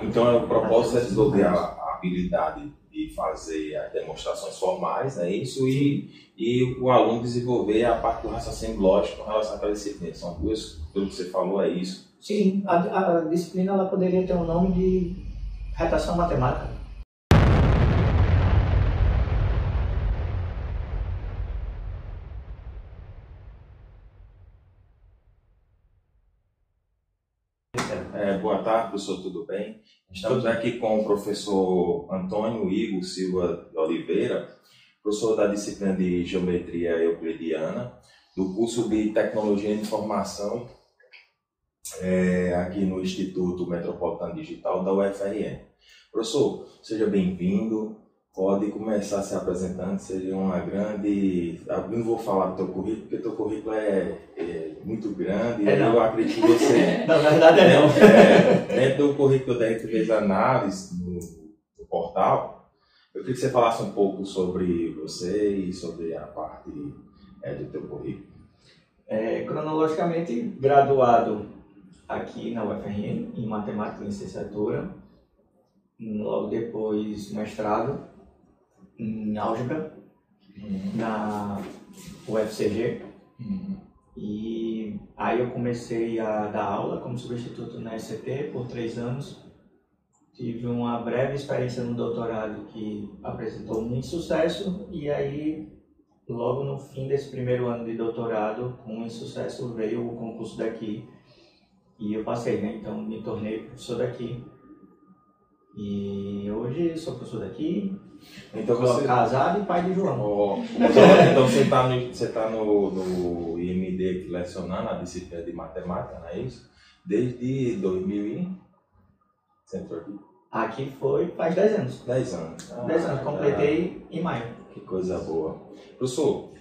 Então, o propósito é desenvolver a habilidade de fazer as demonstrações formais, né? Isso, e o aluno desenvolver a parte do raciocínio lógico com relação àquela disciplina. São duas, pelo que você falou, é isso? Sim, a disciplina ela poderia ter o nome de redação matemática. Boa tarde, professor, tudo bem? Estamos aqui com o professor Antônio Igor Silva de Oliveira, professor da disciplina de Geometria Euclidiana, do curso de Tecnologia de Informação, aqui no Instituto Metropolitano Digital da UFRN. Professor, seja bem-vindo, pode começar se apresentando, seja uma grande... Eu não vou falar do teu currículo, porque teu currículo é muito grande, eu acredito que você... Na verdade não. Dentro do currículo da gente fez análise no portal, eu queria que você falasse um pouco sobre você e sobre a parte do teu currículo. Cronologicamente, graduado aqui na UFRN, em Matemática e Licenciatura, logo depois mestrado em Álgebra, na UFCG, e aí eu comecei a dar aula como substituto na ECT por 3 anos. Tive uma breve experiência no doutorado que apresentou muito sucesso, e aí logo no fim desse primeiro ano de doutorado, com esse sucesso, veio o concurso daqui e eu passei, né? Então me tornei professor daqui e hoje sou professor daqui. Então sou casado e pai de João. Então você está no IMD aqui lecionando a disciplina de matemática, não é isso? Desde 2000 e... Você entrou aqui? Aqui foi faz 10 anos. 10 anos. 10 anos, completei em maio. Que coisa boa. Professor,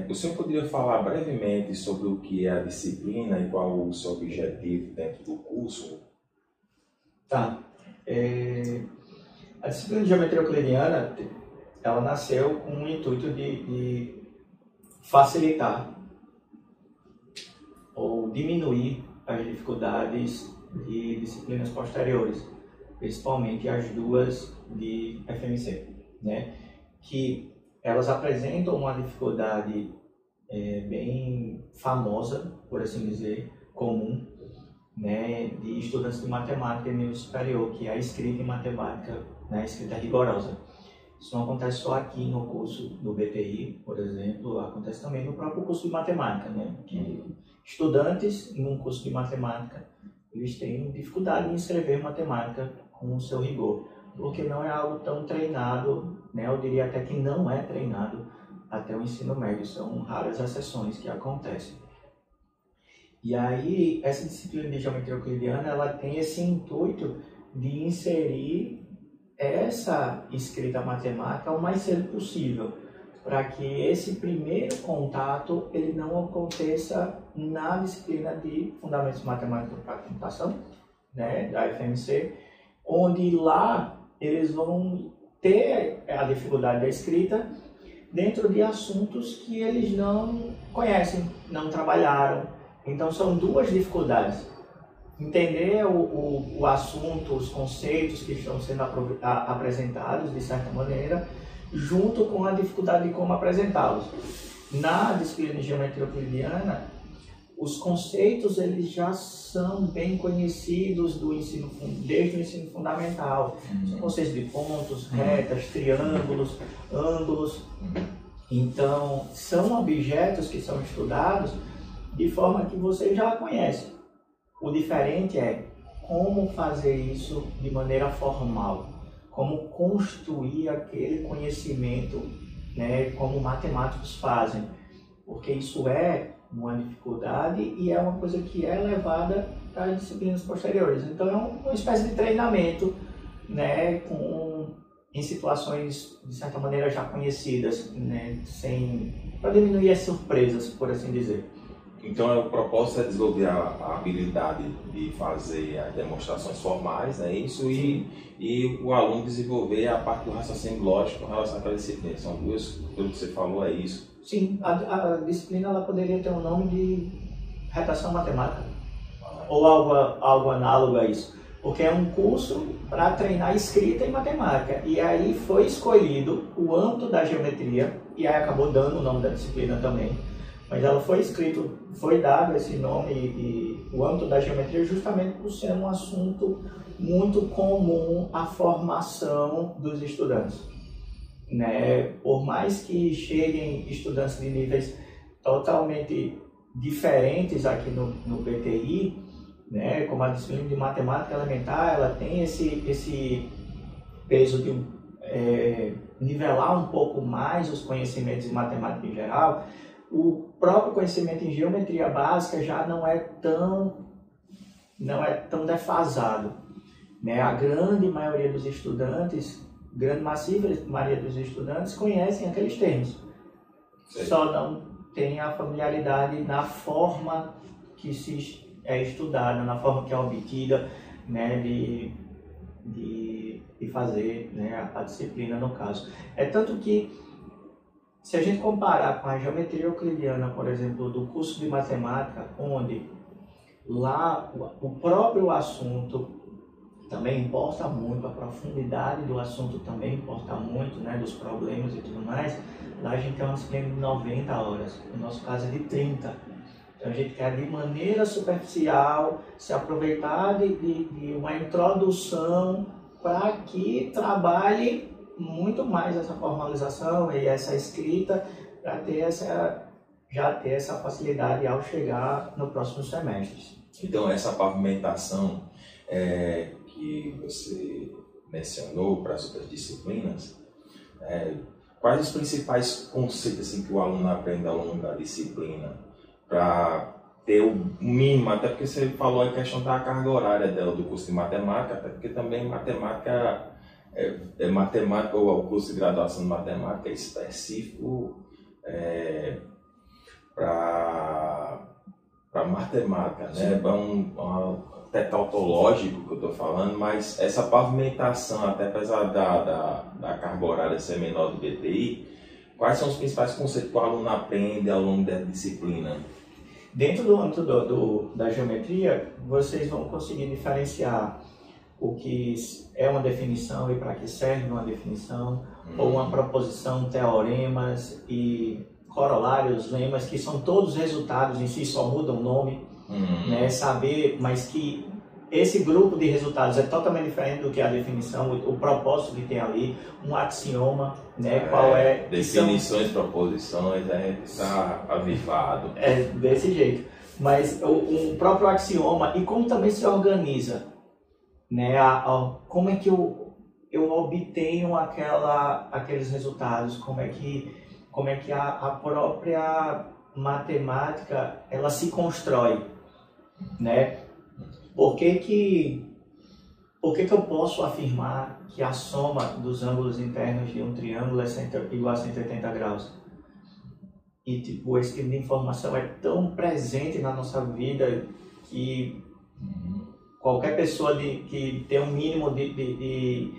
o senhor poderia falar brevemente sobre o que é a disciplina e qual o seu objetivo dentro do curso? Tá. A disciplina de Geometria Euclidiana, ela nasceu com o intuito de facilitar ou diminuir as dificuldades de disciplinas posteriores, principalmente as duas de FMC, né? Que elas apresentam uma dificuldade bem famosa, por assim dizer, comum, né, de estudantes de matemática em nível superior, que é a escrita em matemática, né, a escrita rigorosa. Isso não acontece só aqui no curso do BTI, por exemplo, acontece também no próprio curso de matemática, né, que estudantes num curso de matemática, eles têm dificuldade em escrever matemática com o seu rigor, porque não é algo tão treinado, né, eu diria até que não é treinado até o ensino médio, são raras exceções que acontecem. E aí, essa disciplina de Geometria Euclidiana, ela tem esse intuito de inserir essa escrita matemática o mais cedo possível, para que esse primeiro contato ele não aconteça na disciplina de Fundamentos Matemáticos para a Computação, né, da FMC, onde lá eles vão ter a dificuldade da escrita dentro de assuntos que eles não conhecem, não trabalharam. Então são duas dificuldades: entender o assunto, os conceitos que estão sendo apresentados de certa maneira, junto com a dificuldade de como apresentá-los. Na disciplina de Geometria Euclidiana, os conceitos eles já são bem conhecidos desde o ensino fundamental. São conceitos de pontos, retas, triângulos, ângulos. Então, são objetos que são estudados de forma que você já conhece. O diferente é como fazer isso de maneira formal, como construir aquele conhecimento, né, como matemáticos fazem, porque isso é uma dificuldade e é uma coisa que é levada para as disciplinas posteriores. Então é uma espécie de treinamento, né, em situações de certa maneira já conhecidas, né, para diminuir as surpresas, por assim dizer. Então, o propósito é desenvolver a habilidade de fazer as demonstrações formais, né? Isso, e o aluno desenvolver a parte do raciocínio lógico com relação àquela disciplina. São duas, pelo que você falou, é isso? Sim, a disciplina ela poderia ter o nome de redação matemática, ou algo análogo a isso. porque é um curso para treinar escrita e matemática. E aí foi escolhido o âmbito da geometria, e aí acabou dando o nome da disciplina também. Mas ela foi dado esse nome e o âmbito da geometria justamente por ser um assunto muito comum à formação dos estudantes. Né? Por mais que cheguem estudantes de níveis totalmente diferentes aqui no PTI, né? Como a disciplina de matemática elementar, ela tem esse peso de nivelar um pouco mais os conhecimentos de matemática em geral. O próprio conhecimento em geometria básica já não é tão defasado, né? A grande maioria dos estudantes, grande massiva maioria dos estudantes conhecem aqueles termos. Sim. Só não tem a familiaridade na forma que se é estudada, na forma que é obtida, né, de fazer, né, a disciplina no caso. É tanto que, se a gente comparar com a geometria euclidiana, por exemplo, do curso de matemática, onde lá o próprio assunto também importa muito, a profundidade do assunto também importa muito, né, dos problemas e tudo mais, lá a gente tem uma disciplina de 90 horas, no nosso caso é de 30. Então a gente quer de maneira superficial se aproveitar de uma introdução para que trabalhe muito mais essa formalização e essa escrita para já ter essa facilidade ao chegar no próximo semestre. Então essa pavimentação que você mencionou para as outras disciplinas, quais os principais conceitos assim, que o aluno aprende ao longo da disciplina para ter o mínimo, até porque você falou a questão da carga horária dela do curso de matemática, até porque também matemática matemática, ou o curso de graduação de matemática é específico para matemática, né? É até tautológico que eu estou falando, mas essa pavimentação, até apesar da carga horária ser menor do BTI, quais são os principais conceitos que o aluno aprende ao longo da disciplina? Dentro do âmbito da geometria, vocês vão conseguir diferenciar o que é uma definição e para que serve uma definição, ou uma proposição, teoremas e corolários, lemas, que são todos resultados em si, só mudam o nome, né? Saber, mas que esse grupo de resultados é totalmente diferente do que a definição, o propósito que tem ali, um axioma, né? Qual é... Definições, proposições, está avivado. É desse jeito. Mas o próprio axioma e como também se organiza, né? Como é que eu obtenho aqueles resultados, como é que a própria matemática ela se constrói, né? Por que eu posso afirmar que a soma dos ângulos internos de um triângulo é igual a 180 graus? E tipo, esse tipo de informação é tão presente na nossa vida que qualquer pessoa que tem um mínimo de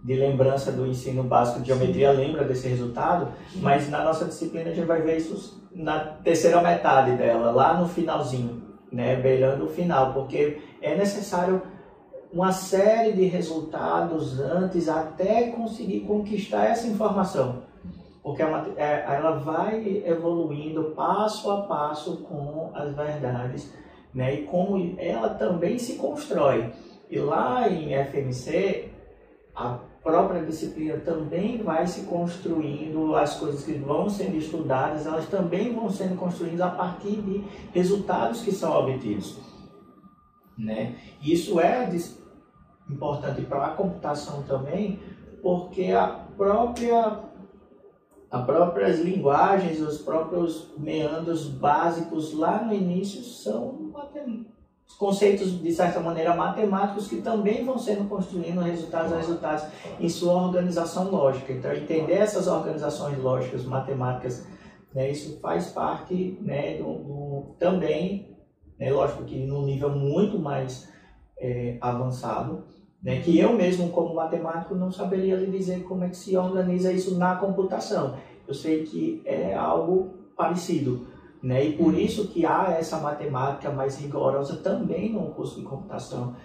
lembrança do ensino básico de geometria lembra desse resultado, mas na nossa disciplina a gente vai ver isso na terceira metade dela, lá no finalzinho, né, beirando o final, porque é necessário uma série de resultados antes até conseguir conquistar essa informação, porque ela vai evoluindo passo a passo com as verdades, né, e como ela também se constrói. E lá em FMC, a própria disciplina também vai se construindo, as coisas que vão sendo estudadas, elas também vão sendo construídas a partir de resultados que são obtidos, né? Isso é importante para a computação também, porque as próprias linguagens, os próprios meandros básicos lá no início são conceitos, de certa maneira, matemáticos que também vão sendo construindo resultados em sua organização lógica. Então, entender essas organizações lógicas, matemáticas, né, isso faz parte, né, também, né, lógico que num nível muito mais avançado, né, que eu mesmo, como matemático, não saberia lhe dizer como é que se organiza isso na computação. Eu sei que é algo parecido, né? E por isso que há essa matemática mais rigorosa também no curso de computação,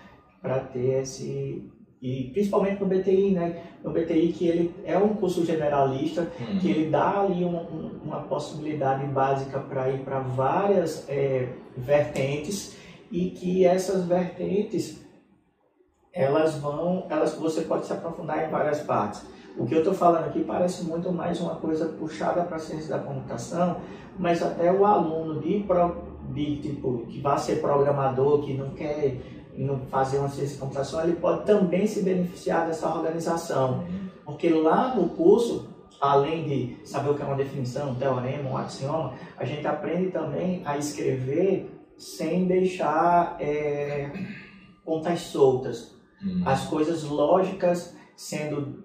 para ter esse... E principalmente no BTI, né? No BTI, que ele é um curso generalista, que ele dá ali uma possibilidade básica para ir para várias vertentes, e que essas vertentes, você pode se aprofundar em várias partes. O que eu estou falando aqui parece muito mais uma coisa puxada para a ciência da computação, mas até o aluno tipo, que vai ser programador, que não quer fazer uma ciência da computação, ele pode também se beneficiar dessa organização. Porque lá no curso, além de saber o que é uma definição, um teorema, um axioma, a gente aprende também a escrever sem deixar pontas soltas. As coisas lógicas sendo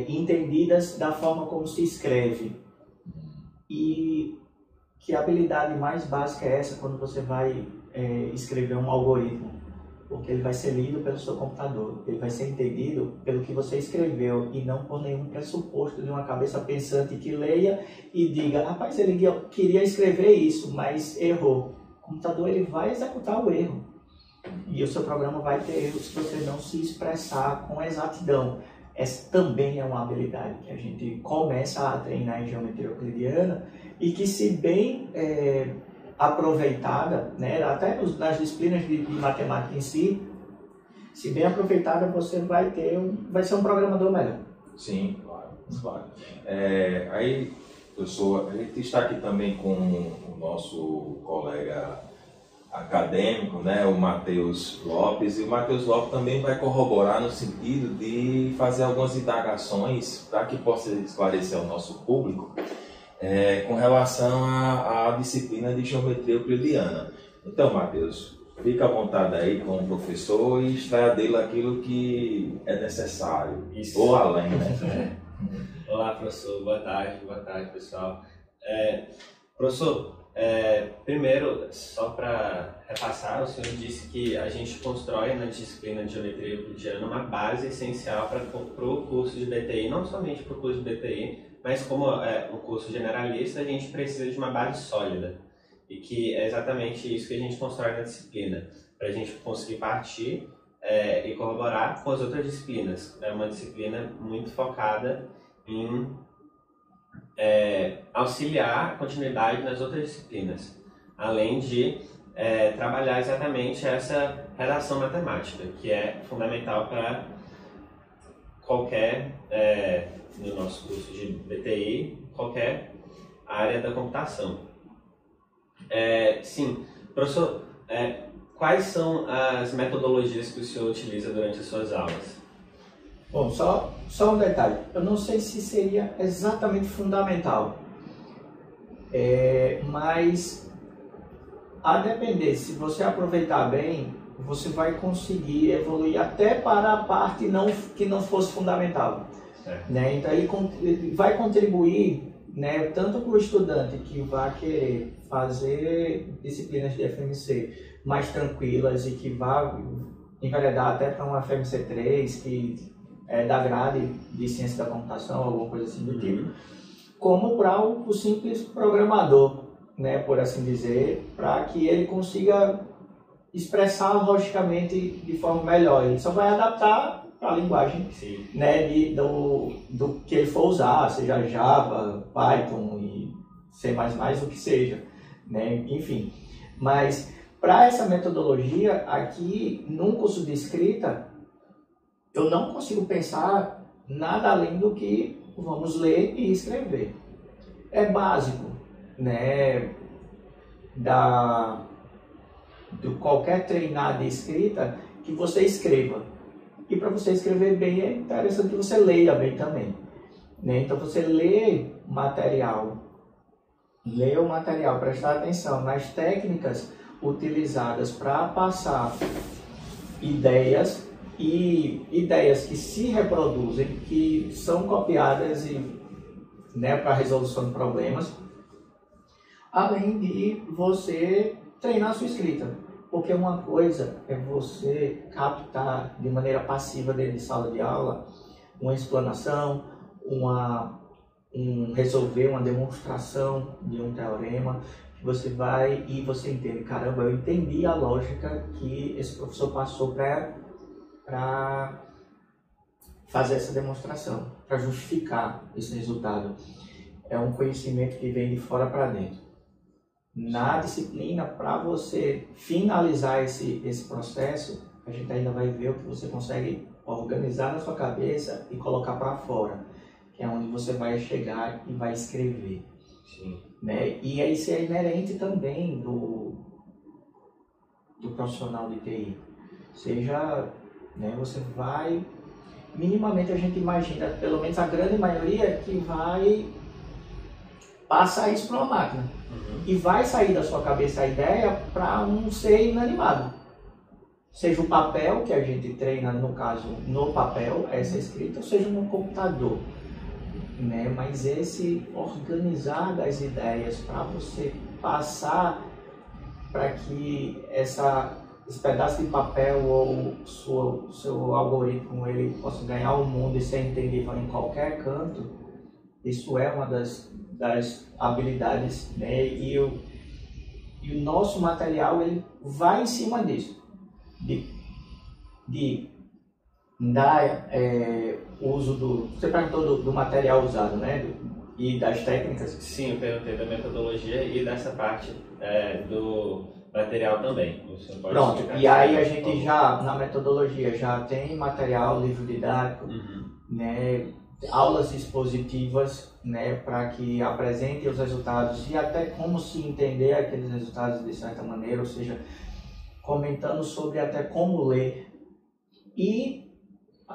entendidas da forma como se escreve. E que habilidade mais básica é essa quando você vai escrever um algoritmo? Porque ele vai ser lido pelo seu computador, ele vai ser entendido pelo que você escreveu e não por nenhum pressuposto de uma cabeça pensante que leia e diga: rapaz, ele queria escrever isso, mas errou. O computador ele vai executar o erro e o seu programa vai ter erros se você não se expressar com exatidão. Essa também é uma habilidade que a gente começa a treinar em geometria euclidiana e que, se bem aproveitada, né, até nas disciplinas de matemática em si, se bem aproveitada, você vai ser um programador melhor. Sim, claro. Aí, professor, a gente está aqui também com o nosso colega acadêmico, né, o Matheus Lopes, e o Matheus Lopes também vai corroborar no sentido de fazer algumas indagações para que possa esclarecer ao nosso público com relação à disciplina de geometria euclidiana. Então, Matheus, fica à vontade aí com o professor e extraia dele aquilo que é necessário, ou além, né? Olá, professor, boa tarde, pessoal. Professor, primeiro, só para repassar, o senhor disse que a gente constrói na disciplina de geometria euclidiana uma base essencial para o curso de BTI, não somente para o curso de BTI, mas como um curso generalista, a gente precisa de uma base sólida. E que é exatamente isso que a gente constrói na disciplina, para a gente conseguir partir e corroborar com as outras disciplinas. É uma disciplina muito focada em auxiliar a continuidade nas outras disciplinas, além de trabalhar exatamente essa relação matemática, que é fundamental para qualquer, no nosso curso de BTI, qualquer área da computação. Sim, professor, quais são as metodologias que o senhor utiliza durante as suas aulas? Bom, só um detalhe, eu não sei se seria exatamente fundamental, mas a depender, se você aproveitar bem, você vai conseguir evoluir até para a parte que não fosse fundamental. Né? Então ele vai contribuir, né, tanto para o estudante que vai querer fazer disciplinas de FMC mais tranquilas e que vai enveredar até para uma FMC 3, que é da grade de ciência da computação, alguma coisa assim do tipo, como para o simples programador, né, por assim dizer, para que ele consiga expressar logicamente de forma melhor. Ele só vai adaptar a linguagem, né, do que ele for usar, seja Java, Python e C++, o que seja, né, enfim. Mas para essa metodologia aqui, num curso de escrita, eu não consigo pensar nada além do que vamos ler e escrever. É básico, né, de qualquer treinar de escrita, que você escreva. E para você escrever bem, é interessante que você leia bem também. Né? Então você lê o material, prestar atenção nas técnicas utilizadas para passar ideias que se reproduzem, que são copiadas né, para a resolução de problemas, além de você treinar a sua escrita. Porque uma coisa é você captar de maneira passiva dentro de sala de aula uma explanação, resolver uma demonstração de um teorema. você vai e você entende, caramba, eu entendi a lógica que esse professor passou para fazer essa demonstração, para justificar esse resultado. É um conhecimento que vem de fora para dentro. Na disciplina, para você finalizar esse processo, a gente ainda vai ver o que você consegue organizar na sua cabeça e colocar para fora, que é onde você vai chegar e vai escrever. Sim. Né? E isso é inerente também do profissional de TI. Seja, né, você vai, minimamente a gente imagina, pelo menos a grande maioria, que vai passar isso para uma máquina. E vai sair da sua cabeça a ideia para um ser inanimado. Seja o papel, que a gente treina, no caso, no papel, essa escrita, ou seja no computador. Né? Mas esse organizar das ideias para você passar para que esse pedaço de papel ou seu algoritmo ele possa ganhar o mundo e ser entendível em qualquer canto, isso é uma das habilidades, né? E o nosso material ele vai em cima disso, de dar uso do... Você perguntou do material usado, né? E das técnicas? Sim, eu perguntei da metodologia e dessa parte do material também. Você pode Pronto, explicar e aí a gente já, na metodologia, já tem material, livro didático, né? Aulas expositivas, né? Para que apresente os resultados e até como se entender aqueles resultados de certa maneira, ou seja, comentando sobre até como ler e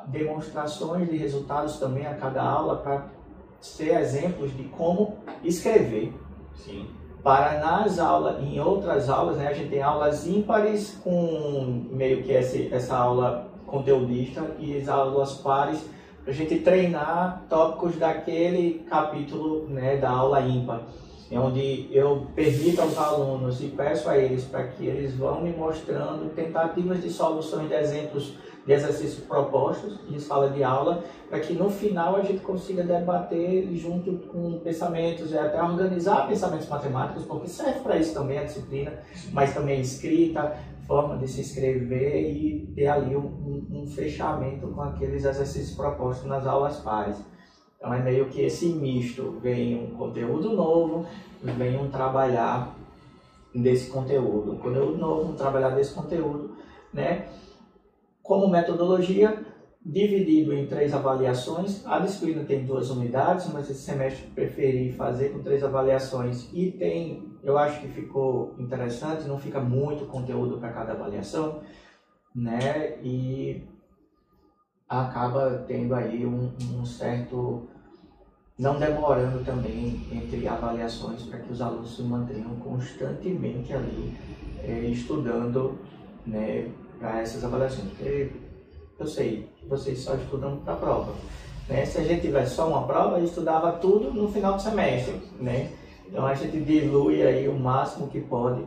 demonstrações de resultados também a cada aula para ser exemplos de como escrever. Sim. Para nas aulas, em outras aulas, né, a gente tem aulas ímpares com meio que essa aula conteudista e as aulas pares para a gente treinar tópicos daquele capítulo, né, da aula ímpar, onde eu permito aos alunos e peço a eles para que eles vão me mostrando tentativas de soluções de exemplos de exercícios propostos em sala de aula, para que no final a gente consiga debater junto com pensamentos e até organizar pensamentos matemáticos, porque serve para isso também a disciplina, mas também escrita, forma de se escrever e ter ali um fechamento com aqueles exercícios propostos nas aulas pares. Então é meio que esse misto, vem um conteúdo novo, vem um trabalhar desse conteúdo, um trabalhar desse conteúdo, né? Como metodologia, dividido em 3 avaliações. A disciplina tem 2 unidades, mas esse semestre preferi fazer com 3 avaliações e eu acho que ficou interessante, não fica muito conteúdo para cada avaliação, né? E acaba tendo aí um certo, não demorando também entre avaliações para que os alunos se mantenham constantemente ali estudando, né, para essas avaliações, porque eu sei que vocês só estudam para a prova, né? Se a gente tivesse só uma prova, a gente estudava tudo no final do semestre, né? Então a gente dilui aí o máximo que pode,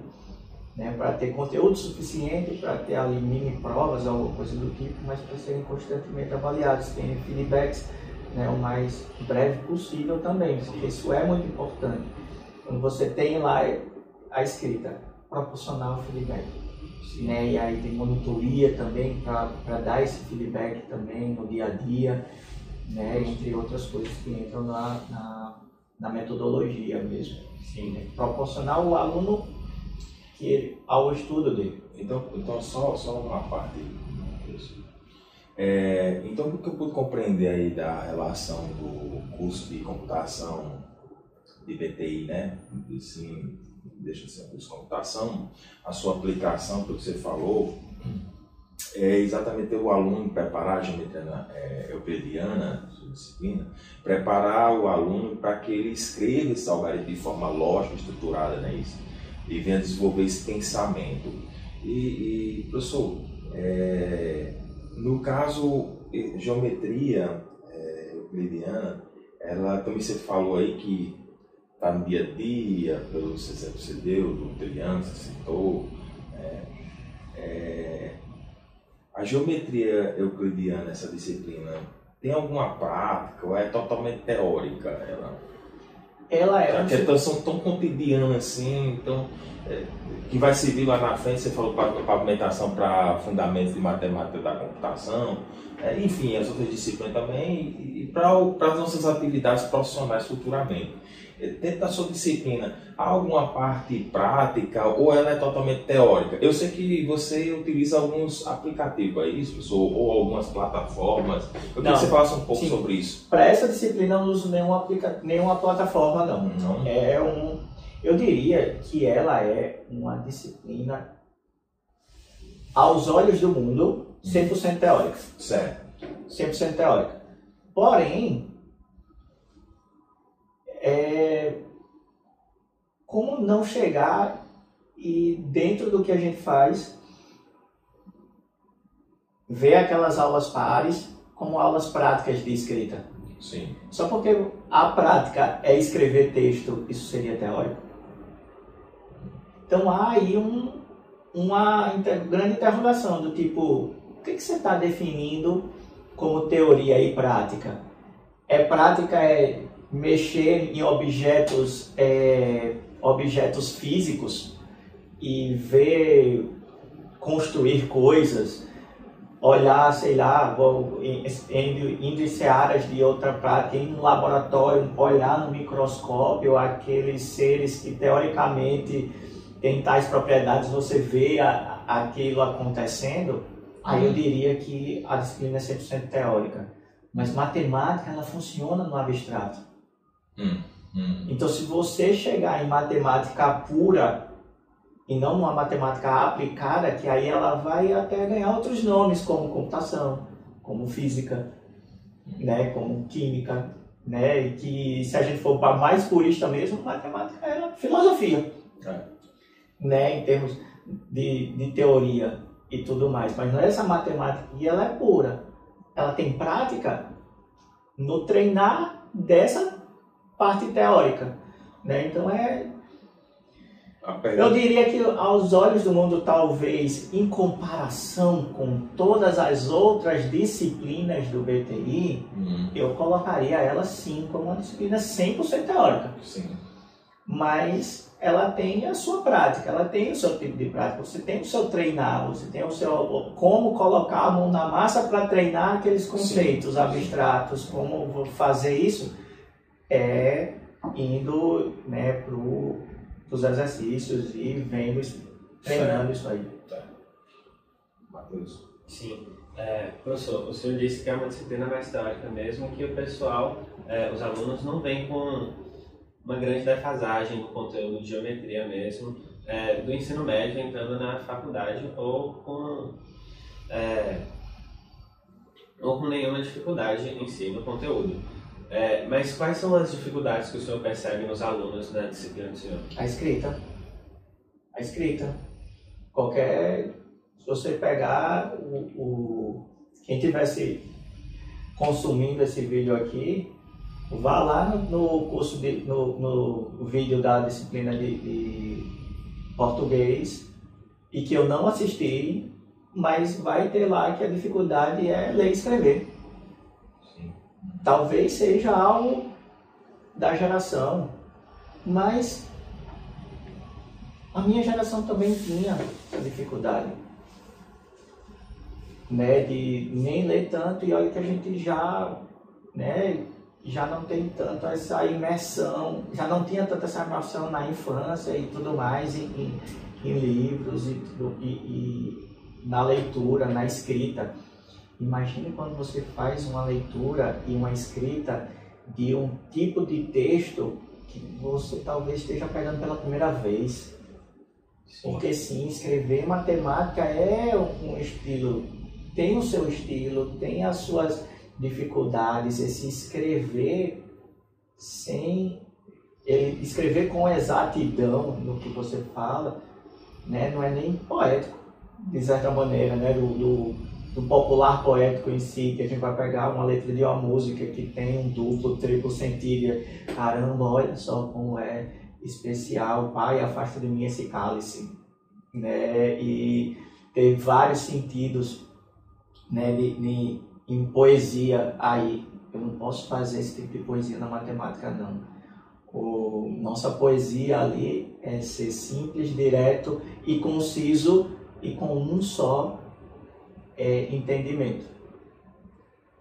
né, para ter conteúdo suficiente, para ter ali mini provas ou alguma coisa do tipo, mas para serem constantemente avaliados, terem feedbacks, né, o mais breve possível também, porque isso é muito importante. Quando você tem lá a escrita, proporcionar o feedback. Né? E aí tem monitoria também para dar esse feedback também no dia a dia, né? Entre outras coisas que entram na metodologia mesmo. Sim. Né? Proporcionar o aluno ao estudo dele. Então só uma parte disso. Então, o que eu pude compreender aí da relação do curso de computação de BTI, né? Assim, deixa de ser um curso de computação, a sua aplicação, pelo que você falou, é exatamente o aluno preparar a geometria euclidiana, sua disciplina, preparar o aluno para que ele escreva esse algoritmo de forma lógica, estruturada, né? Isso, e venha desenvolver esse pensamento. E professor, no caso, geometria euclidiana, ela também você falou aí que está no dia a dia, pelos exemplos que você deu, do triângulo, você citou. A geometria euclidiana, essa disciplina, tem alguma prática ou é totalmente teórica ela? ela é a questão tão cotidiana assim, então, que vai servir lá na frente, você falou para pavimentação para fundamentos de matemática da computação, enfim, as outras disciplinas também, e para as nossas atividades profissionais futuramente. Dentro da sua disciplina, há alguma parte prática ou ela é totalmente teórica? Eu sei que você utiliza alguns aplicativos, é isso, professor? Ou algumas plataformas. Eu queria que você falasse um pouco sobre isso. Para essa disciplina eu não uso nenhuma plataforma, não. Não. Eu diria que ela é uma disciplina, aos olhos do mundo, 100% teórica. Certo. 100% teórica. Porém, como não chegar e dentro do que a gente faz, ver aquelas aulas pares como aulas práticas de escrita? Sim. Só porque a prática é escrever texto, isso seria teórico? Então há aí uma grande interrogação do tipo, o que você está definindo como teoria e prática? Prática é mexer em objetos físicos e ver, construir coisas, olhar, sei lá, indo em áreas de outra prática, ir no laboratório, olhar no microscópio aqueles seres que teoricamente têm tais propriedades, você vê aquilo acontecendo, aí eu diria que a disciplina é 100% teórica. Mas matemática, ela funciona no abstrato. Então, se você chegar em matemática pura e não numa matemática aplicada, que aí ela vai até ganhar outros nomes, como computação, como física, né, como química, né, e que se a gente for para mais purista mesmo, matemática é filosofia, né, em termos de teoria e tudo mais. Mas não é essa matemática, e ela é pura. Ela tem prática no treinar dessa parte teórica, né? Então eu diria que aos olhos do mundo, talvez, em comparação com todas as outras disciplinas do BTI, eu colocaria ela sim como uma disciplina 100% teórica. Sim. Mas ela tem a sua prática, ela tem o seu tipo de prática, você tem o seu treinar, você tem o seu como colocar a mão na massa para treinar aqueles conceitos abstratos, como fazer isso, indo, né, para os exercícios e vendo, treinando isso aí. Matheus. Sim. Professor, o senhor disse que é uma disciplina mais teórica mesmo, que o pessoal, os alunos não vêm com uma grande defasagem do conteúdo de geometria mesmo, do ensino médio entrando na faculdade ou com nenhuma dificuldade em si no conteúdo. Mas quais são as dificuldades que o senhor percebe nos alunos na disciplina do senhor? A escrita. Se você pegar quem estivesse consumindo esse vídeo aqui, vá lá no curso, no vídeo da disciplina de português, e que eu não assisti, mas vai ter lá que a dificuldade é ler e escrever. Talvez seja algo da geração, mas a minha geração também tinha essa dificuldade, né, de nem ler tanto, e olha que a gente já, né, já não tem tanto essa imersão, já não tinha tanta essa imersão na infância e tudo mais, em livros e na leitura, na escrita. Imagine quando você faz uma leitura e uma escrita de um tipo de texto que você talvez esteja pegando pela primeira vez. Porque sim, escrever matemática é um estilo, tem o seu estilo, tem as suas dificuldades. Esse escrever escrever com exatidão no que você fala, né, não é nem poético, de certa maneira, né, do popular poético em si, que a gente vai pegar uma letra de uma música que tem um duplo, triplo sentido. Caramba, olha só como é especial, Pai, afasta de mim esse cálice, né? E ter vários sentidos, né, em poesia aí. Eu não posso fazer esse tipo de poesia na matemática, não. Nossa poesia ali é ser simples, direto e conciso e com um só entendimento.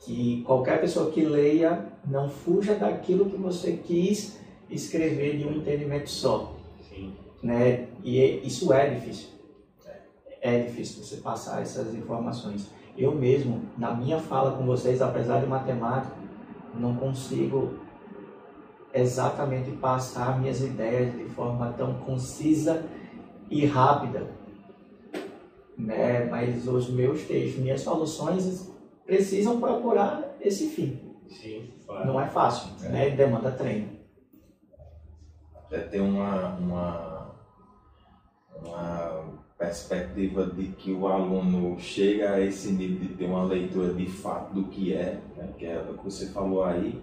Que qualquer pessoa que leia não fuja daquilo que você quis escrever de um entendimento só. Sim. Né? E isso é difícil. É difícil você passar essas informações. Eu mesmo, na minha fala com vocês, apesar de matemática, não consigo exatamente passar minhas ideias de forma tão concisa e rápida, né? Mas os meus textos, minhas soluções precisam procurar esse fim. Sim, claro. Não é fácil, né? Demanda treino. É ter uma perspectiva de que o aluno chega a esse nível de ter uma leitura de fato do que é, né? Que é o que você falou aí.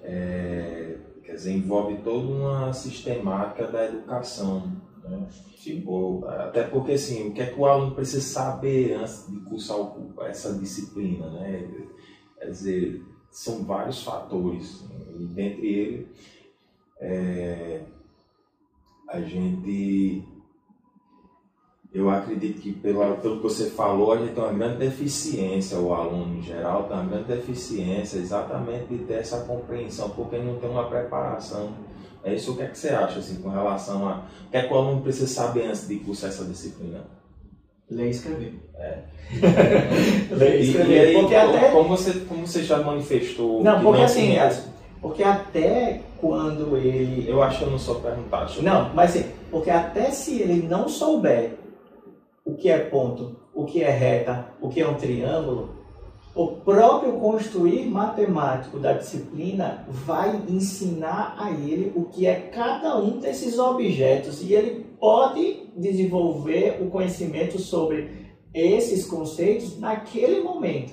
Quer dizer, envolve toda uma sistemática da educação, né? Tipo, até porque assim, o que é que o aluno precisa saber antes de cursar essa disciplina, né? Quer dizer, são vários fatores, e dentre eles eu acredito que pelo que você falou, a gente tem uma grande deficiência, o aluno em geral tem uma grande deficiência exatamente de ter essa compreensão, porque não tem uma preparação. É isso, o que é que você acha assim, com relação a o que é que o aluno precisa saber antes de cursar essa disciplina? Ler e escrever. Ler e escrever. E aí, porque até... como você já manifestou... Não, porque assim, porque até quando ele... Eu acho que eu não sou perguntado. Não, mas assim, porque até se ele não souber o que é ponto, o que é reta, o que é um triângulo, o próprio construir matemático da disciplina vai ensinar a ele o que é cada um desses objetos e ele pode desenvolver o conhecimento sobre esses conceitos naquele momento.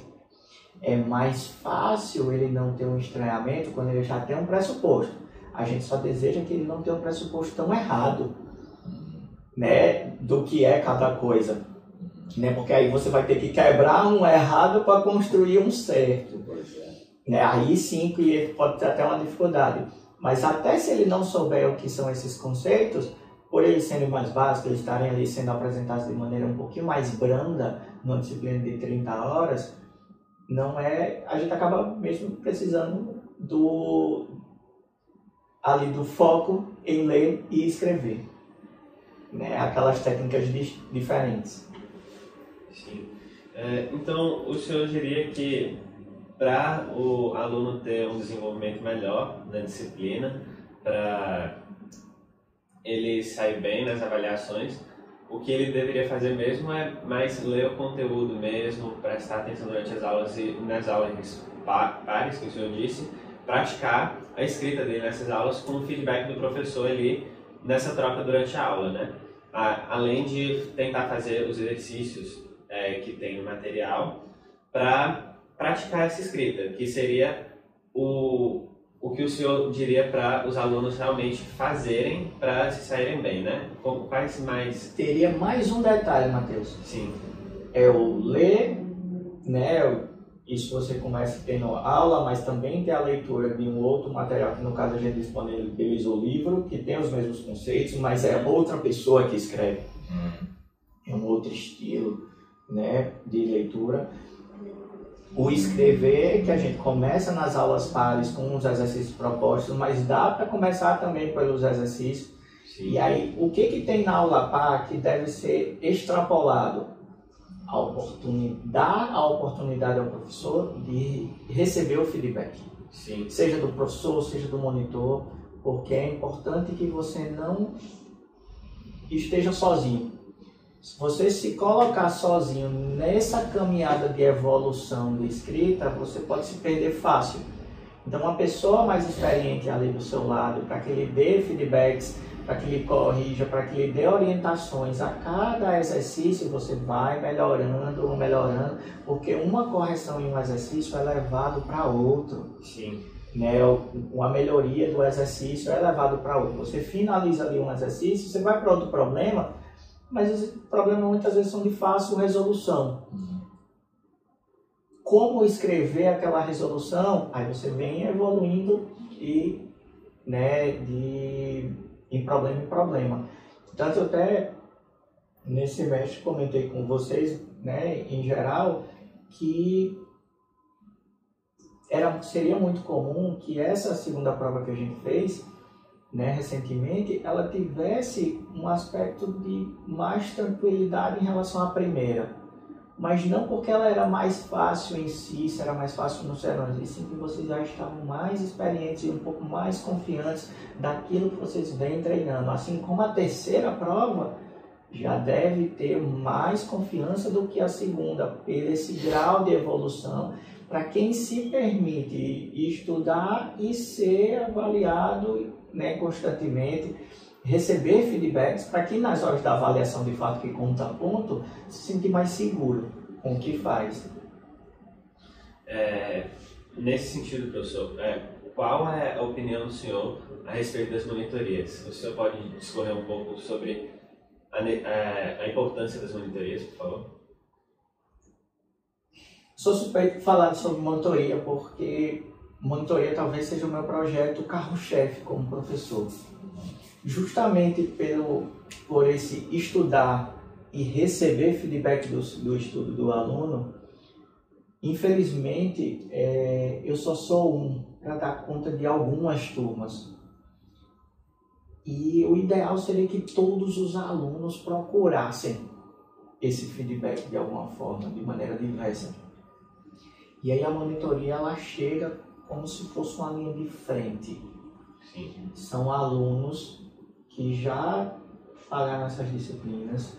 É mais fácil ele não ter um estranhamento quando ele já tem um pressuposto. A gente só deseja que ele não tenha um pressuposto tão errado, né, do que é cada coisa, né, porque aí você vai ter que quebrar um errado para construir um certo, né, aí sim que pode ter até uma dificuldade, mas até se ele não souber o que são esses conceitos, por eles serem mais básicos, eles estarem ali sendo apresentados de maneira um pouquinho mais branda, numa disciplina de 30 horas, a gente acaba mesmo precisando do foco em ler e escrever, né? Aquelas técnicas diferentes. Sim. Então, o senhor diria que para o aluno ter um desenvolvimento melhor na disciplina, para ele sair bem nas avaliações, o que ele deveria fazer mesmo é mais ler o conteúdo mesmo, prestar atenção durante as aulas e nas aulas pares, que o senhor disse, praticar a escrita dele nessas aulas com o feedback do professor ali nessa troca durante a aula, né? Além de tentar fazer os exercícios que tem no material para praticar essa escrita, que seria o que o senhor diria para os alunos realmente fazerem para se saírem bem, né? Quais mais... Teria mais um detalhe, Matheus. Sim. É o ler, né? Isso você começa tendo aula, mas também tem a leitura de um outro material, que no caso a gente disponibiliza o livro, que tem os mesmos conceitos, mas é outra pessoa que escreve. É um outro estilo, né, de leitura. O escrever, que a gente começa nas aulas pares com os exercícios propostos, mas dá para começar também pelos exercícios. Sim. E aí, o que tem na aula par que deve ser extrapolado? Dar a oportunidade ao professor de receber o feedback. Sim. Seja do professor, seja do monitor, porque é importante que você não esteja sozinho. Se você se colocar sozinho nessa caminhada de evolução de escrita, você pode se perder fácil. Então, uma pessoa mais experiente ali do seu lado, para que ele dê feedbacks, para que ele corrija, para que ele dê orientações a cada exercício, você vai melhorando, porque uma correção em um exercício é levado para outro. Sim. Né? Uma melhoria do exercício é levado para outro. Você finaliza ali um exercício, você vai para outro problema, mas os problemas muitas vezes são de fácil resolução. Como escrever aquela resolução? Aí você vem evoluindo e né, em problema em problema. Tanto eu até nesse semestre comentei com vocês, né, em geral, que seria muito comum que essa segunda prova que a gente fez, né, recentemente, ela tivesse um aspecto de mais tranquilidade em relação à primeira. Mas não porque ela era mais fácil em si, se era mais fácil no serão, e sim que vocês já estavam mais experientes e um pouco mais confiantes daquilo que vocês vêm treinando. Assim como a terceira prova já deve ter mais confiança do que a segunda, por esse grau de evolução, para quem se permite estudar e ser avaliado, né, constantemente, receber feedbacks, para que nas horas da avaliação de fato que conta ponto, se sentir mais seguro com o que faz. Nesse sentido, professor, qual é a opinião do senhor a respeito das monitorias? O senhor pode discorrer um pouco sobre a importância das monitorias, por favor? Sou suspeito de falar sobre monitoria, porque monitoria talvez seja o meu projeto carro-chefe como professor. Justamente por esse estudar e receber feedback do estudo do aluno, infelizmente, eu só sou um para dar conta de algumas turmas. E o ideal seria que todos os alunos procurassem esse feedback de alguma forma, de maneira diversa. E aí a monitoria ela chega como se fosse uma linha de frente. Sim. São alunos que já pagaram essas disciplinas,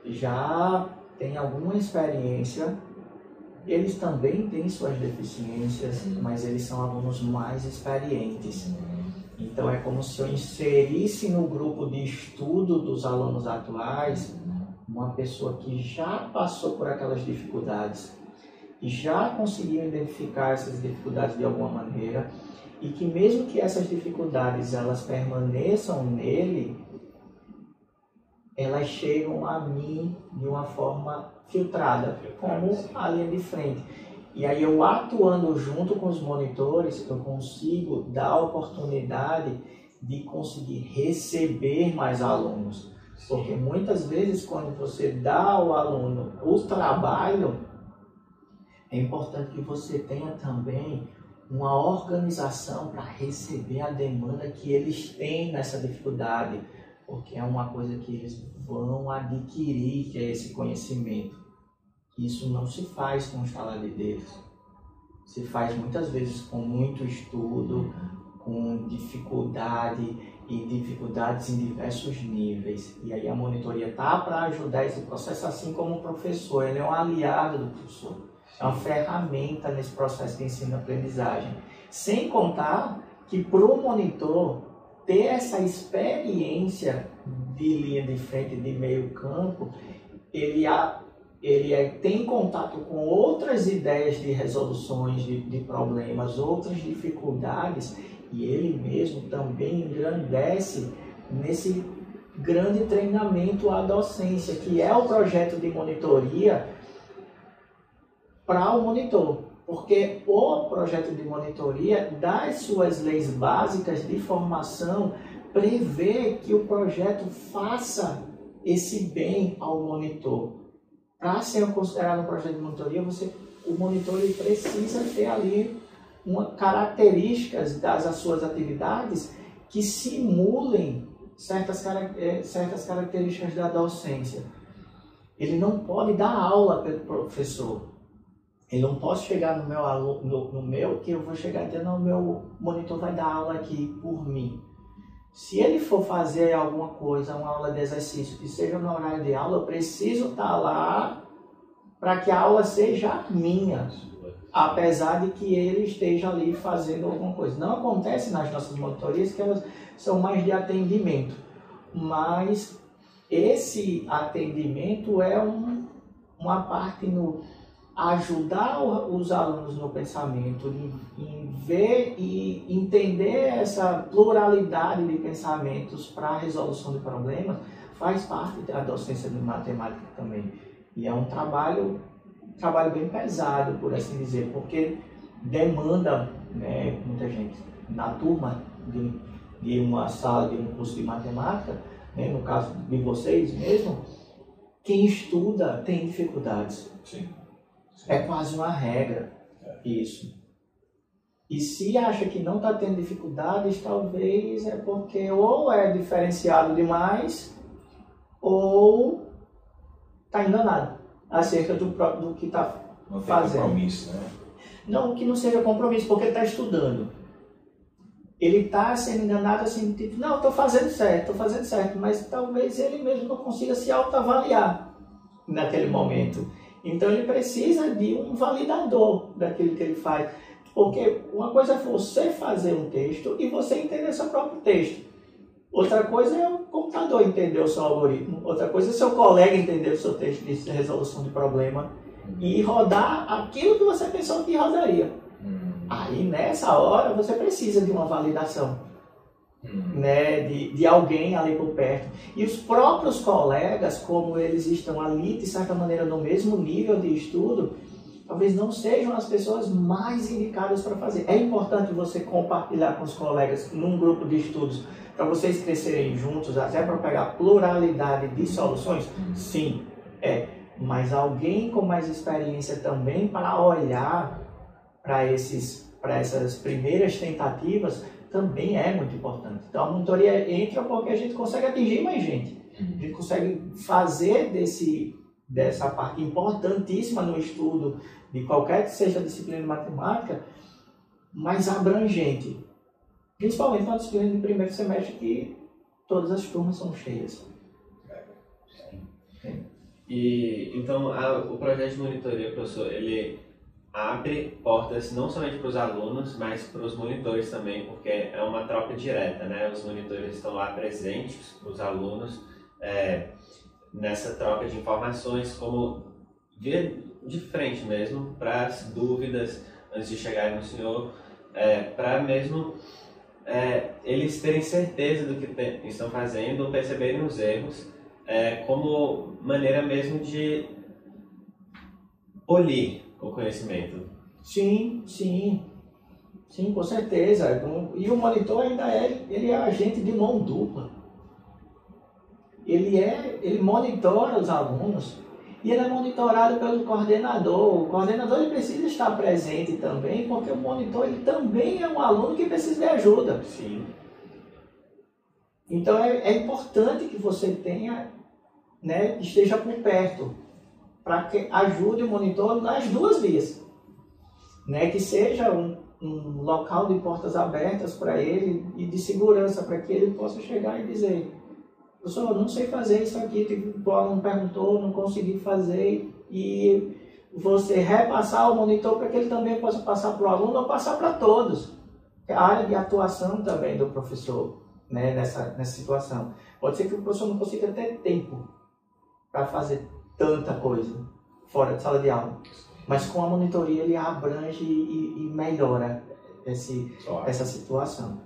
já têm alguma experiência, eles também têm suas deficiências, mas eles são alunos mais experientes. Então é como se eu inserisse no grupo de estudo dos alunos atuais uma pessoa que já passou por aquelas dificuldades e já conseguiu identificar essas dificuldades de alguma maneira, e que mesmo que essas dificuldades elas permaneçam nele, elas chegam a mim de uma forma filtrada, como a linha de frente. E aí eu atuando junto com os monitores, eu consigo dar a oportunidade de conseguir receber mais alunos. Porque muitas vezes quando você dá ao aluno o trabalho, é importante que você tenha também uma organização para receber a demanda que eles têm nessa dificuldade, porque é uma coisa que eles vão adquirir, que é esse conhecimento. Isso não se faz com o estalar de dedos. Se faz muitas vezes com muito estudo, com dificuldade e dificuldades em diversos níveis. E aí a monitoria está para ajudar esse processo, assim como o professor. Ele é um aliado do professor. É uma ferramenta nesse processo de ensino-aprendizagem. Sem contar que para o monitor ter essa experiência de linha de frente, de meio campo, ele tem contato com outras ideias de resoluções de problemas, outras dificuldades, e ele mesmo também engrandece nesse grande treinamento à docência, que é o projeto de monitoria para o monitor, porque o projeto de monitoria, das suas leis básicas de formação, prevê que o projeto faça esse bem ao monitor. Para ser considerado um projeto de monitoria, o monitor ele precisa ter ali características das suas atividades que simulem certas características da docência. Ele não pode dar aula pelo professor. Eu não posso chegar no meu aluno, que eu vou chegar dizendo, não, o meu monitor vai dar aula aqui por mim. Se ele for fazer alguma coisa, uma aula de exercício, que seja no horário de aula, eu preciso estar lá para que a aula seja minha, apesar de que ele esteja ali fazendo alguma coisa. Não acontece nas nossas monitorias, que elas são mais de atendimento, mas esse atendimento é uma parte no ajudar os alunos no pensamento, em ver e entender essa pluralidade de pensamentos para a resolução de problemas, faz parte da docência de matemática também. E é um trabalho bem pesado, por assim dizer, porque demanda, né, muita gente. Na turma de de uma sala de um curso de matemática, né, no caso de vocês mesmo, quem estuda tem dificuldades. Sim. É quase uma regra isso. E se acha que não está tendo dificuldades, talvez é porque ou é diferenciado demais ou está enganado acerca do que está fazendo. Não tem compromisso, né? Não que não seja compromisso, porque ele está estudando. Ele está sendo enganado assim, tipo, não, estou fazendo certo, mas talvez ele mesmo não consiga se autoavaliar naquele momento. Então ele precisa de um validador daquilo que ele faz. Porque uma coisa é você fazer um texto e você entender seu próprio texto. Outra coisa é o computador entender o seu algoritmo. Outra coisa é seu colega entender o seu texto de resolução de problema e rodar aquilo que você pensou que rodaria. Aí nessa hora você precisa de uma validação, né, de alguém ali por perto. E os próprios colegas, como eles estão ali de certa maneira no mesmo nível de estudo, talvez não sejam as pessoas mais indicadas para fazer. É importante você compartilhar com os colegas num grupo de estudos para vocês crescerem juntos, até para pegar pluralidade de soluções? Sim, é. Mas alguém com mais experiência também para olhar para essas primeiras tentativas também é muito importante. Então a monitoria entra porque a gente consegue atingir mais gente. A gente consegue fazer dessa parte importantíssima no estudo de qualquer que seja a disciplina de matemática mais abrangente. Principalmente na disciplina de primeiro semestre que todas as turmas são cheias. E então o projeto de monitoria, professor, ele abre portas não somente para os alunos, mas para os monitores também, porque é uma troca direta, né? Os monitores estão lá presentes para os alunos nessa troca de informações, como de frente mesmo, para as dúvidas antes de chegarem no senhor, para mesmo eles terem certeza do que estão fazendo ou perceberem os erros, como maneira mesmo de polir o conhecimento. Sim, com certeza. E o monitor ainda ele é agente de mão dupla. Ele monitora os alunos e ele é monitorado pelo coordenador. O coordenador ele precisa estar presente também, porque o monitor ele também é um aluno que precisa de ajuda. Sim. Então é importante que você tenha, né, esteja por perto, para que ajude o monitor nas duas vias, né? Que seja um local de portas abertas para ele e de segurança, para que ele possa chegar e dizer: professor, eu não sei fazer isso aqui, o aluno perguntou, não consegui fazer, e você repassar ao monitor para que ele também possa passar para o aluno ou passar para todos. É a área de atuação também do professor, né, nessa situação. Pode ser que o professor não consiga ter tempo para fazer tanta coisa fora de sala de aula, mas com a monitoria ele abrange e melhora essa situação.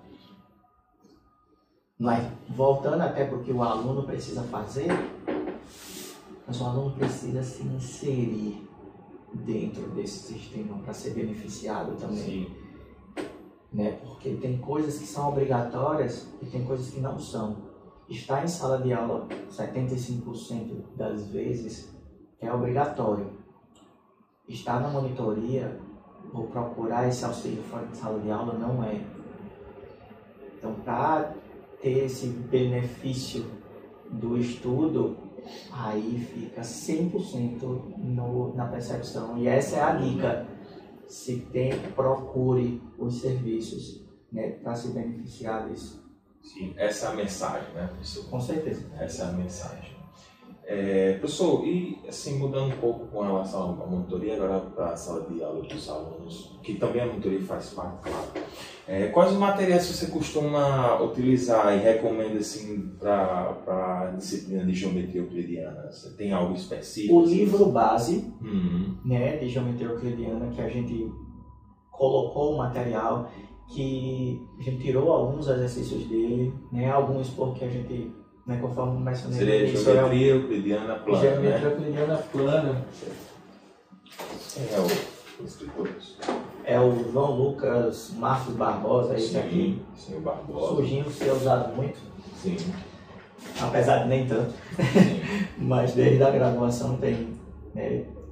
Mas voltando até porque o aluno precisa fazer, mas o aluno precisa se inserir dentro desse sistema para ser beneficiado também. Sim. Né? Porque tem coisas que são obrigatórias e tem coisas que não são. Estar em sala de aula 75% das vezes é obrigatório. Estar na monitoria ou procurar esse auxílio fora de sala de aula não é. Então, para ter esse benefício do estudo, aí fica 100% na percepção. E essa é a dica. Se tem, procure os serviços, né, para se beneficiar disso. Sim, essa é a mensagem, né, professor? Com certeza. Essa é a mensagem. Professor, e assim, mudando um pouco com relação à monitoria, agora para a sala de aula dos alunos, que também a monitoria faz parte, claro. Quais os materiais você costuma utilizar e recomenda assim, para a disciplina de geometria euclidiana? Você tem algo específico? O livro base, né, de geometria euclidiana, que a gente colocou o material, que a gente tirou alguns exercícios dele, né, alguns porque a gente, né, conforme mencionei, seria geometria euclidiana plana, geometria euclidiana plana. Quem é o escritor? é o João Lucas Marcos Barbosa, esse aqui. Sim, o Barbosa. Surgindo, ser usado muito. Sim. Apesar de nem tanto. Sim. Mas desde a graduação tem,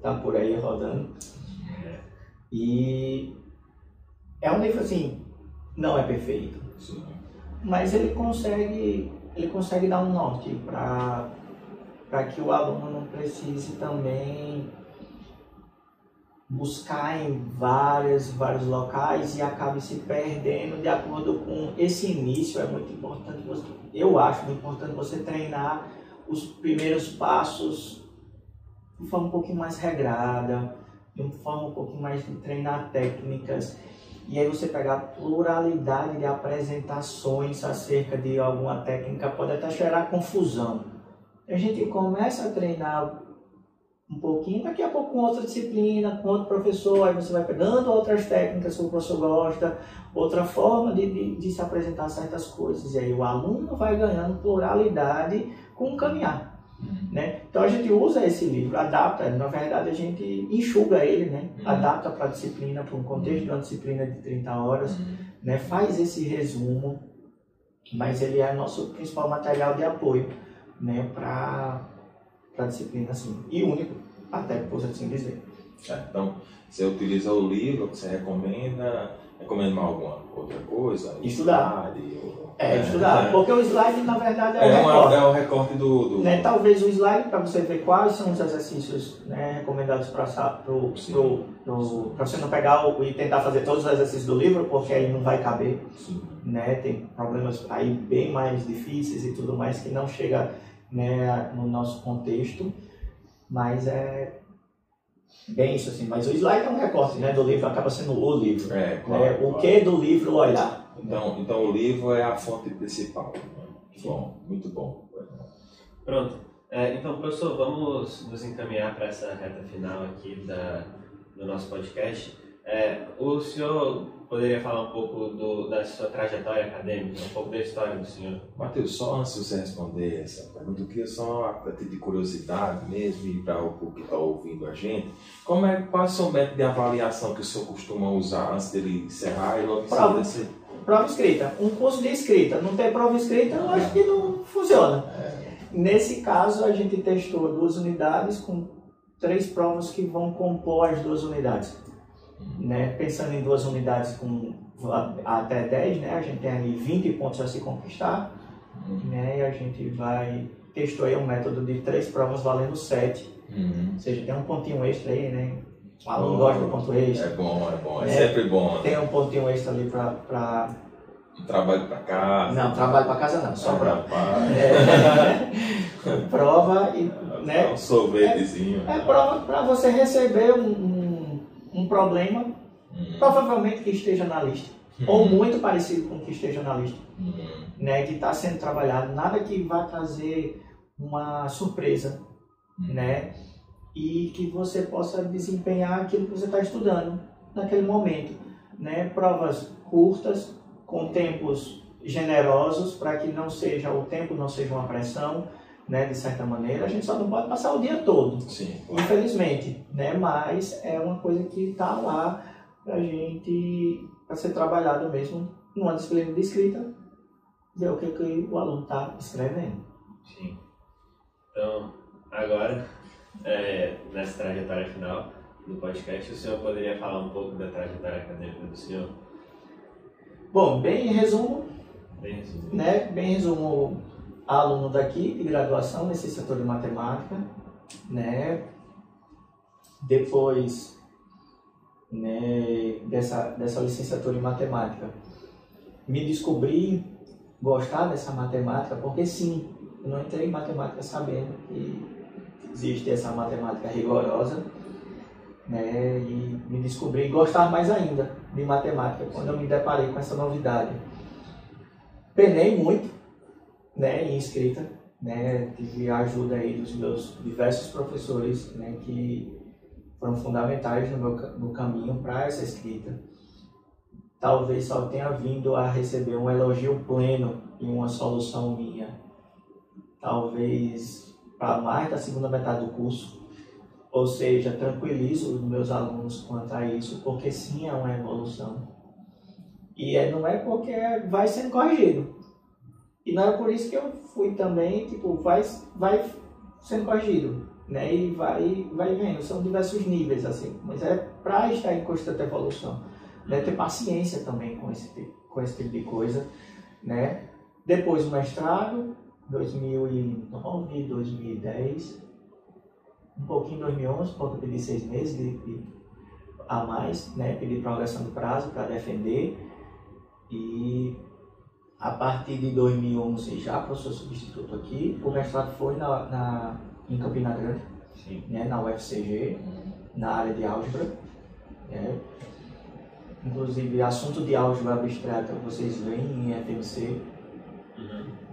tá por aí rodando. E é um livro assim, não é perfeito. Sim. Mas ele consegue dar um norte para que o aluno não precise também buscar em vários locais e acabe se perdendo de acordo com esse início. É muito importante, eu acho muito importante você treinar os primeiros passos de forma um pouquinho mais regrada, de uma forma um pouquinho mais de treinar técnicas. E aí você pegar a pluralidade de apresentações acerca de alguma técnica pode até gerar confusão. A gente começa a treinar um pouquinho, daqui a pouco com outra disciplina, com outro professor, aí você vai pegando outras técnicas que o professor gosta, outra forma de se apresentar certas coisas. E aí o aluno vai ganhando pluralidade com o caminhar. Né? Então a gente usa esse livro, adapta, na verdade a gente enxuga ele, né? Adapta para a disciplina, para um contexto de uma disciplina de 30 horas, né? Faz esse resumo, mas ele é nosso principal material de apoio, né? Para a disciplina, assim, e único, até por assim dizer. Então, você utiliza o livro, você recomenda mais alguma outra coisa? Estudar. Ou... Estudar, porque o slide na verdade é o recorte do... Né, talvez o slide, para você ver quais são os exercícios, né, recomendados para você não pegar e tentar fazer todos os exercícios do livro, porque aí não vai caber. Né, tem problemas aí bem mais difíceis e tudo mais que não chega, né, no nosso contexto, mas é bem isso assim. Mas o slide é um recorte, né, do livro, acaba sendo o livro. Claro, o que do livro olhar. Então o livro é a fonte principal. Bom, muito bom. Pronto. Então, professor, vamos nos encaminhar para essa reta final aqui do nosso podcast. O senhor poderia falar um pouco da sua trajetória acadêmica, um pouco da história do senhor? Matheus, só antes de você responder essa pergunta, eu queria só a título de curiosidade mesmo, e para o público que está ouvindo a gente, quais são os métodos de avaliação que o senhor costuma usar antes dele encerrar e logo em seguida assim? Prova escrita. Um curso de escrita. Não tem prova escrita, eu acho que não funciona. Nesse caso, a gente testou 2 unidades com 3 provas que vão compor as 2 unidades. Né? Pensando em 2 unidades com até 10, né? A gente tem ali 20 pontos a se conquistar. Né? E a gente testou aí um método de 3 provas valendo 7. Ou seja, tem um pontinho extra aí, né? O aluno gosta do ponto extra. É bom, é sempre bom. Tem um pontinho extra ali para... Trabalho para casa. Não, trabalho para casa não, só prova. Prova e... né? Um sorvetezinho. Prova para você receber um problema, provavelmente que esteja na lista. Ou muito parecido com o que esteja na lista. Né? Que está sendo trabalhado. Nada que vá trazer uma surpresa. Né? E que você possa desempenhar aquilo que você está estudando naquele momento. Né? Provas curtas, com tempos generosos, para que o tempo não seja uma pressão, né? De certa maneira. A gente só não pode passar o dia todo, sim, infelizmente. Né? Mas é uma coisa que está lá para ser trabalhado mesmo numa disciplina de escrita, ver o que o aluno está escrevendo. Sim. Então, agora... nessa trajetória final do podcast, o senhor poderia falar um pouco da trajetória acadêmica do senhor? Bom, bem em resumo, aluno daqui de graduação, licenciatura em matemática, né? Depois, né, dessa licenciatura em matemática, me descobri gostar dessa matemática, porque sim, eu não entrei em matemática sabendo que existe essa matemática rigorosa, né, e me descobri gostar mais ainda de matemática quando eu me deparei com essa novidade. Penei muito, né, em escrita, né, tive a ajuda aí dos meus diversos professores, né, que foram fundamentais no caminho para essa escrita. Talvez só tenha vindo a receber um elogio pleno em uma solução minha. Talvez para mais da segunda metade do curso, Ou seja, tranquilizo os meus alunos quanto a isso, porque sim, é uma evolução. E não é porque vai sendo corrigido. E não é por isso que eu fui também, tipo, vai sendo corrigido, né? E vai vendo. São diversos níveis, assim. Mas é para estar em constante evolução. Né? Ter paciência também com esse tipo de coisa, né? Depois o mestrado, 2009, 2010, um pouquinho em 2011, porque eu pedi 6 meses a mais, né? Pedi prorrogação de prazo para defender. E a partir de 2011, já professor substituto aqui, o mestrado foi em Campina Grande, né, na UFCG, na área de álgebra. Né? Inclusive, assunto de álgebra abstrata vocês veem em FMC,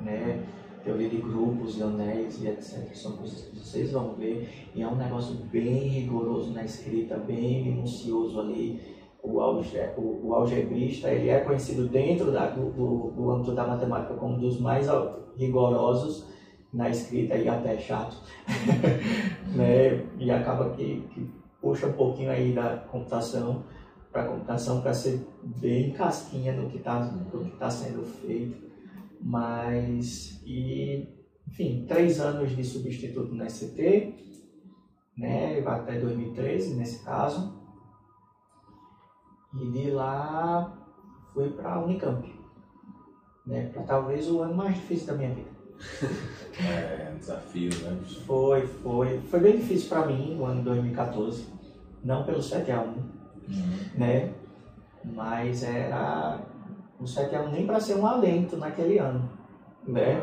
né? Teoria de grupos, de anéis e etc. São coisas que vocês vão ver. E é um negócio bem rigoroso na escrita, bem minucioso ali. O algebrista, ele é conhecido dentro do âmbito da matemática como um dos mais rigorosos na escrita e até chato, né? E acaba que puxa um pouquinho aí da computação para ser bem casquinha no que está sendo feito. Mas, enfim, 3 anos de substituto na SCT, né? Até 2013 nesse caso. E de lá fui para a Unicamp, né? Para talvez o ano mais difícil da minha vida. É um desafio, né? Foi bem difícil para mim o ano de 2014, não pelo 7-1, né? Mas era o 7-1 nem para ser um alento naquele ano, né?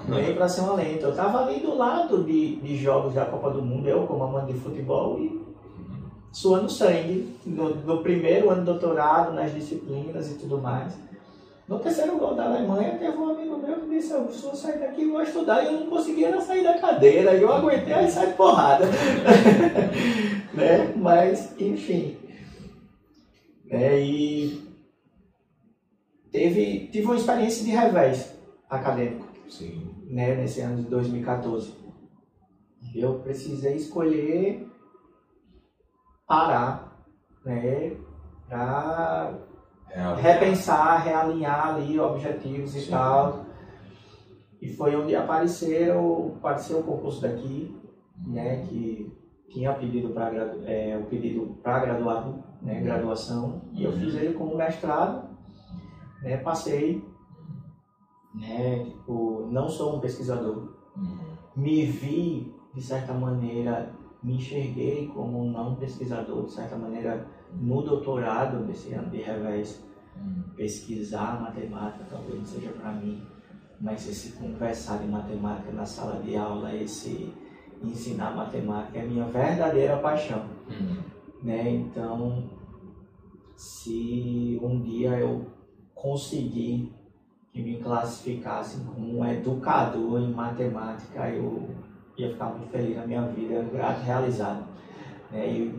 Nem para ser um alento. Eu estava ali do lado de jogos da Copa do Mundo, eu como amante de futebol e suando sangue, no primeiro ano de doutorado, nas disciplinas e tudo mais. No terceiro gol da Alemanha, teve um amigo meu que disse: eu vou sair daqui e vou estudar, e eu não conseguia sair da cadeira, e eu aguentei, aí sai porrada. Né? Mas, enfim. E tive uma experiência de revés acadêmico. Sim. Né? Nesse ano de 2014. Eu precisei escolher parar, né, para repensar, realinhar ali objetivos e tal. E foi onde apareceu o concurso daqui, né, que tinha pedido o pedido para graduado, né, graduação, e eu fiz ele como mestrado, né, passei, né, tipo, não sou um pesquisador, me vi de certa maneira, me enxerguei como um não pesquisador, de certa maneira, no doutorado desse ano de revés. Pesquisar matemática talvez não seja para mim, mas esse conversar de matemática na sala de aula, esse ensinar matemática é a minha verdadeira paixão. Né? Então, se um dia eu conseguir que me classificassem como um educador em matemática, eu ia ficar muito feliz na minha vida, grato, realizado. Né?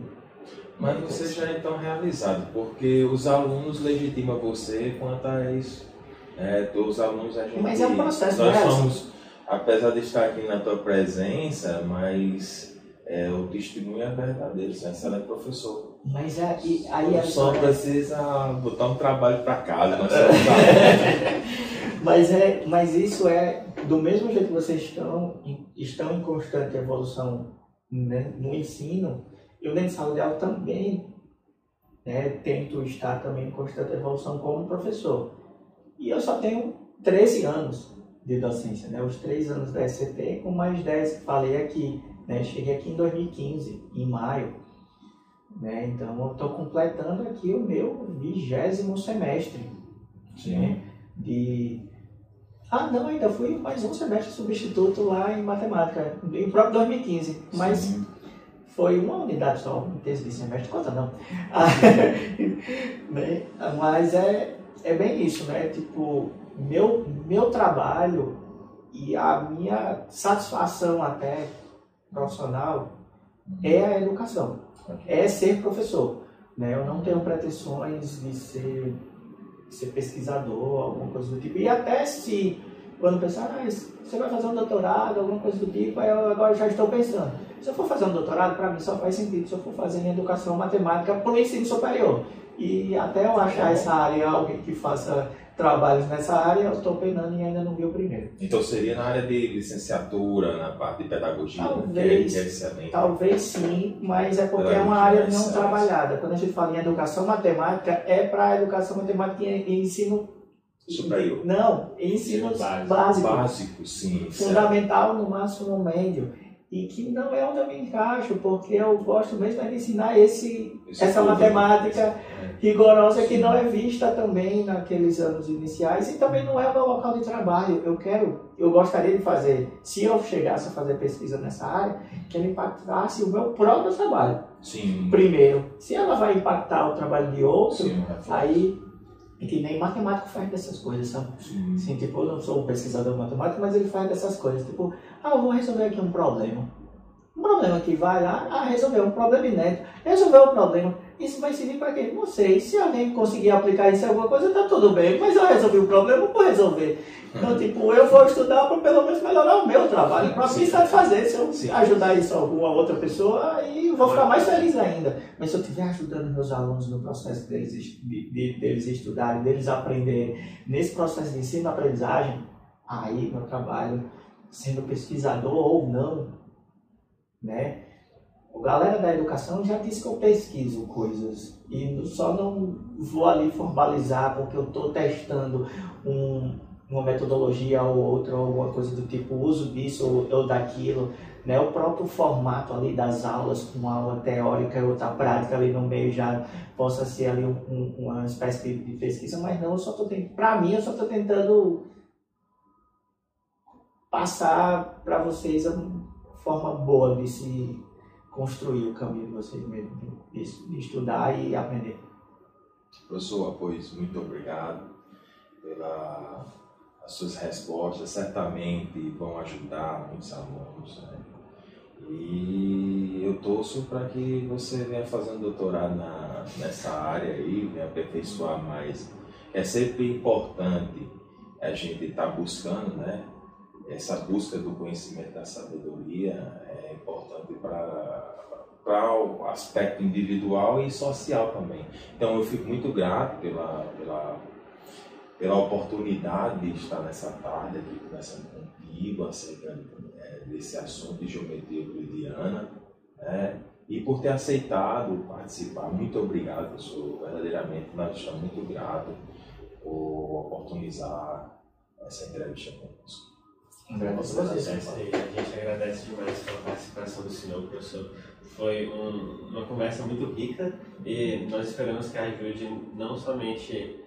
Mas você já é então realizado, porque os alunos legitimam você quanto a isso. Os alunos a gente... Mas é um processo, nós né? somos, apesar de estar aqui na tua presença, mas o testemunho é verdadeiro, você é um excelente professor. Mas aí só precisa botar um trabalho para casa, nós mas isso é do mesmo jeito que vocês estão em constante evolução, né, no ensino. Eu dentro de sala de aula também, né, tento estar também em constante evolução como professor. E eu só tenho 13 anos de docência, né, os 3 anos da SCT com mais 10 que falei aqui. Né, cheguei aqui em 2015, em maio. Né, então eu estou completando aqui o meu 20º semestre. Né, não, ainda fui mais um semestre substituto lá em matemática, em próprio 2015, mas... Sim. Foi uma unidade só, um terço de semestre, conta não. Né? Mas é bem isso, né? Tipo, meu trabalho e a minha satisfação até profissional é a educação, é ser professor. Né? Eu não tenho pretensões de ser pesquisador, alguma coisa do tipo. E até se, quando pensar, você vai fazer um doutorado, alguma coisa do tipo, aí eu agora já estou pensando. Se eu for fazer um doutorado, para mim só faz sentido se eu for fazer em educação matemática para o ensino superior. E até eu achar essa área, alguém que faça trabalhos nessa área, eu estou penando e ainda não vi o primeiro. Então seria na área de licenciatura, na parte de pedagogia? Talvez sim, mas é porque é uma área não trabalhada. Quando a gente fala em educação matemática, é para educação matemática e ensino superior. Não, ensino básico. Básico, sim. Fundamental, no máximo médio. E que não é onde eu me encaixo, porque eu gosto mesmo de ensinar essa matemática rigorosa que não é vista também naqueles anos iniciais e também não é o meu local de trabalho. Eu gostaria de fazer, se eu chegasse a fazer pesquisa nessa área, que ela impactasse o meu próprio trabalho. Sim. Primeiro, se ela vai impactar o trabalho de outro, sim, aí... E que nem matemático faz dessas coisas, sabe? Assim, tipo, eu não sou um pesquisador matemático, mas ele faz dessas coisas. Tipo, eu vou resolver aqui um problema. Um problema que vai lá, resolver um problema inédito. Resolver o problema. Isso vai servir para quê? Não sei. Se alguém conseguir aplicar isso em alguma coisa, tá tudo bem. Mas eu resolvi o problema, eu vou resolver. Então, tipo, eu vou estudar para pelo menos melhorar o meu trabalho, para me satisfazer. Se eu ajudar isso a alguma outra pessoa, aí eu vou ficar mais feliz ainda. Mas se eu estiver ajudando meus alunos no processo deles estudarem, deles aprenderem, nesse processo de ensino-aprendizagem, aí meu trabalho, sendo pesquisador ou não, né? A galera da educação já disse que eu pesquiso coisas e só não vou ali formalizar porque eu estou testando uma metodologia ou outra, ou alguma coisa do tipo, uso disso ou daquilo, né? O próprio formato ali das aulas, com uma aula teórica e outra prática ali no meio já possa ser ali uma espécie de pesquisa, mas não, para mim eu só estou tentando passar para vocês a forma boa de se construir o caminho de vocês mesmos, de estudar e aprender. Professor, pois, muito obrigado pelas suas respostas, certamente vão ajudar muitos alunos, né? E eu torço para que você venha fazendo doutorado nessa área aí, venha aperfeiçoar mais. É sempre importante a gente estar buscando, né? Essa busca do conhecimento, da sabedoria é importante para o aspecto individual e social também. Então eu fico muito grato pela oportunidade de estar nessa tarde aqui conversando contigo acerca desse assunto de geometria euclidiana, né? E por ter aceitado participar. Muito obrigado, professor. Verdadeiramente nós estamos muito gratos por oportunizar essa entrevista conosco. A gente agradece demais pela participação do senhor, professor. Foi uma conversa muito rica e nós esperamos que ajude não somente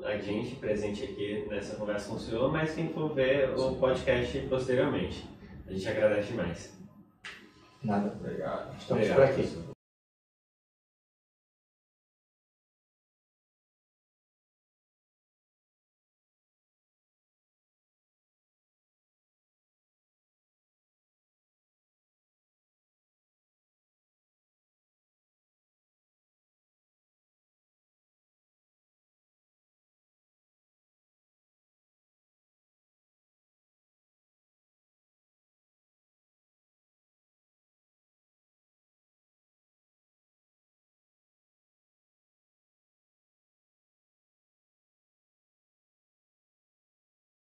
a gente presente aqui nessa conversa com o senhor, mas quem for ver o podcast posteriormente. A gente agradece demais. Nada. Obrigado. Estamos por aqui.